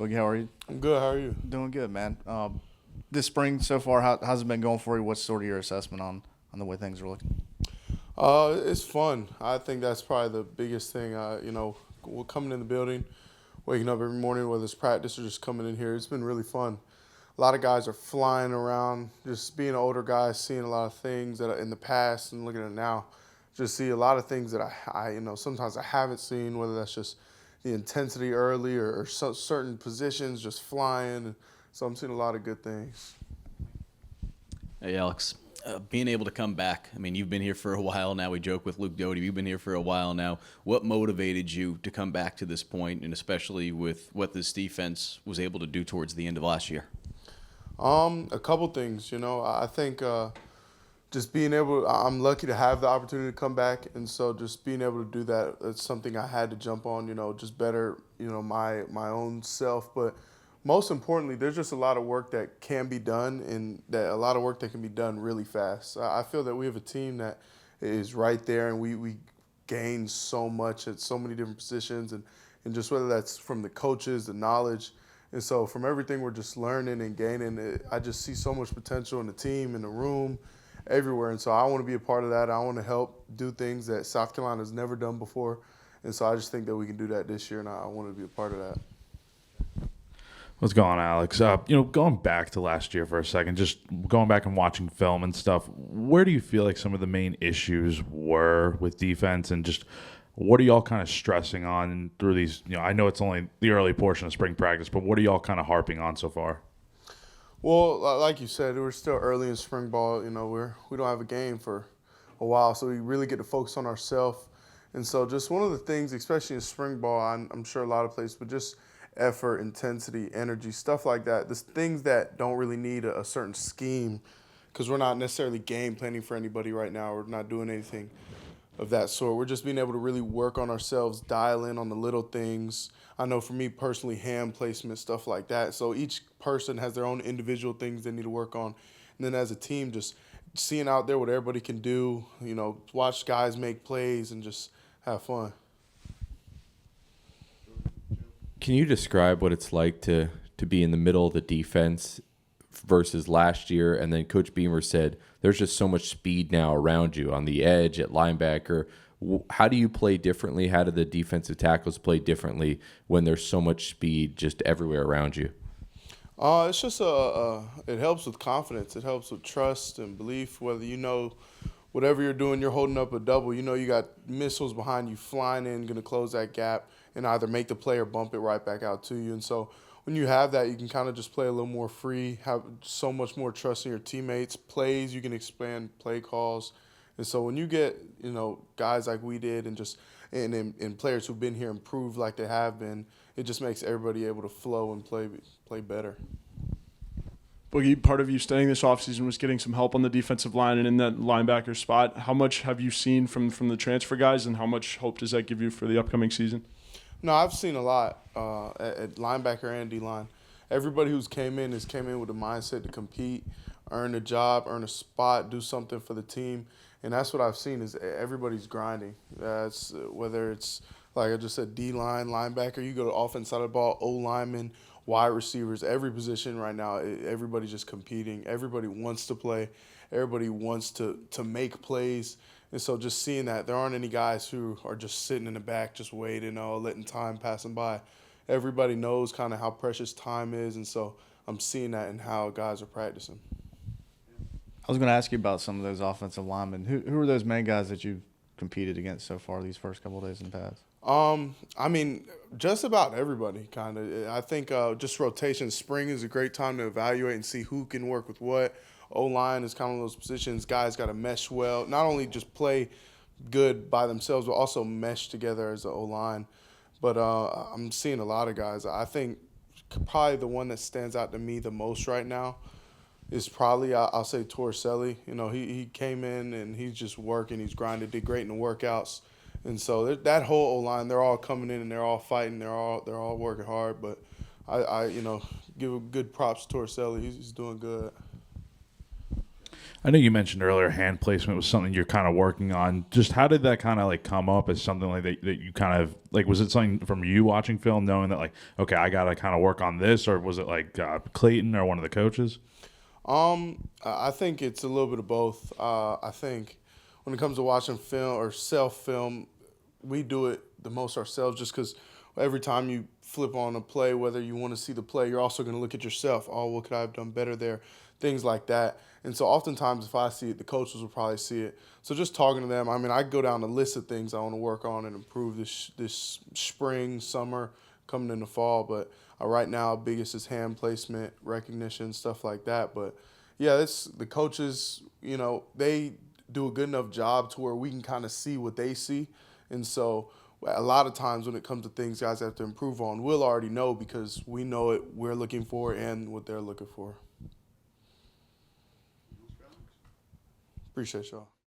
Boogie, how are you? I'm good. How are you? Doing good, man. This spring so far, how's it been going for you? What's sort of your assessment on the way things are looking? It's fun. I think that's probably the biggest thing. We're coming in the building, waking up every morning, whether it's practice or just coming in here. It's been really fun. A lot of guys are flying around. Just being an older guy, seeing a lot of things that are in the past and looking at it now. Just see a lot of things that sometimes I haven't seen. Whether that's just the intensity early or certain positions just flying. So I'm seeing a lot of good things. Hey, Alex. Being able to come back, I mean, you've been here for a while now. We joke with Luke Doty. You've been here for a while now. What motivated you to come back to this point, and especially with what this defense was able to do towards the end of last year? A couple things. I think just being able. I'm lucky to have the opportunity to come back, and so just being able to do that. It's something I had to jump on. Just better. My own self, but most importantly, there's just a lot of work that can be done, and a lot of work that can be done really fast. I feel that we have a team that is right there, and we gain so much at so many different positions, and just whether that's from the coaches, the knowledge, and so from everything we're just learning and gaining, I just see so much potential in the team, in the room, everywhere, and so I want to be a part of that. I want to help do things that South Carolina's never done before, and so I just think that we can do that this year, and I want to be a part of that. What's going on, Alex? Going back to last year for a second, just going back and watching film and stuff, where do you feel like some of the main issues were with defense, and just what are y'all kind of stressing on through these? I know it's only the early portion of spring practice, but what are y'all kind of harping on so far? Well, like you said, we're still early in spring ball. We don't have a game for a while, so we really get to focus on ourselves. And so just one of the things, especially in spring ball, I'm sure a lot of places, but just effort, intensity, energy, stuff like that. There's things that don't really need a certain scheme because we're not necessarily game planning for anybody right now. We're not doing anything of that sort. We're just being able to really work on ourselves, dial in on the little things. I know for me personally, hand placement, stuff like that. So each person has their own individual things they need to work on. And then as a team, just seeing out there what everybody can do, watch guys make plays and just have fun. Can you describe what it's like to be in the middle of the defense versus last year? And then Coach Beamer said there's just so much speed now around you on the edge, at linebacker. How do you play differently? How do the defensive tackles play differently when there's so much speed just everywhere around you? It's just it helps with confidence. It helps with trust and belief. Whether whatever you're doing, you're holding up a double. You got missiles behind you flying in, going to close that gap and either make the play or bump it right back out to you. And so when you have that, you can kind of just play a little more free, have so much more trust in your teammates. Plays, you can expand play calls. And so when you get, guys like we did and players who've been here and proved like they have been, it just makes everybody able to flow and play better. Boogie, part of you staying this offseason was getting some help on the defensive line and in that linebacker spot. How much have you seen from the transfer guys, and how much hope does that give you for the upcoming season? No, I've seen a lot at linebacker and D-line. Everybody who's came in with a mindset to compete, earn a job, earn a spot, do something for the team. And that's what I've seen is everybody's grinding. That's whether it's, like I just said, D-line, linebacker, you go to offense side of the ball, O-lineman, wide receivers, every position right now, everybody's just competing. Everybody wants to play. Everybody wants to make plays. And so just seeing that, there aren't any guys who are just sitting in the back just waiting, letting time pass them by. Everybody knows kind of how precious time is, and so I'm seeing that in how guys are practicing. I was going to ask you about some of those offensive linemen. Who are those main guys that you've competed against so far these first couple of days in the past? Just about everybody, kind of. I think just rotation. Spring is a great time to evaluate and see who can work with what. O-line is kind of those positions. Guys got to mesh well, not only just play good by themselves, but also mesh together as an O-line. But I'm seeing a lot of guys. I think probably the one that stands out to me the most right now is probably, I'll say, Torselli. He came in and he's just working. He's grinding, did great in the workouts. And so that whole O-line, they're all coming in and they're all fighting. They're all working hard. But I give a good props to Torselli. He's doing good. I know you mentioned earlier hand placement was something you're kind of working on. Just how did that kind of like come up as something like that you kind of like, was it something from you watching film knowing that like, okay, I got to kind of work on this, or was it like Clayton or one of the coaches? I think it's a little bit of both. I think when it comes to watching film or self-film, we do it the most ourselves just because every time you flip on a play, whether you want to see the play, you're also going to look at yourself. Oh, what could I have done better there? Things like that. And so oftentimes if I see it, the coaches will probably see it. So just talking to them, I mean, I go down a list of things I want to work on and improve this spring, summer, coming in the fall. But right now, biggest is hand placement, recognition, stuff like that. But yeah, the coaches, they do a good enough job to where we can kind of see what they see. And so a lot of times when it comes to things guys have to improve on, we'll already know because we know it we're looking for and what they're looking for. Appreciate y'all.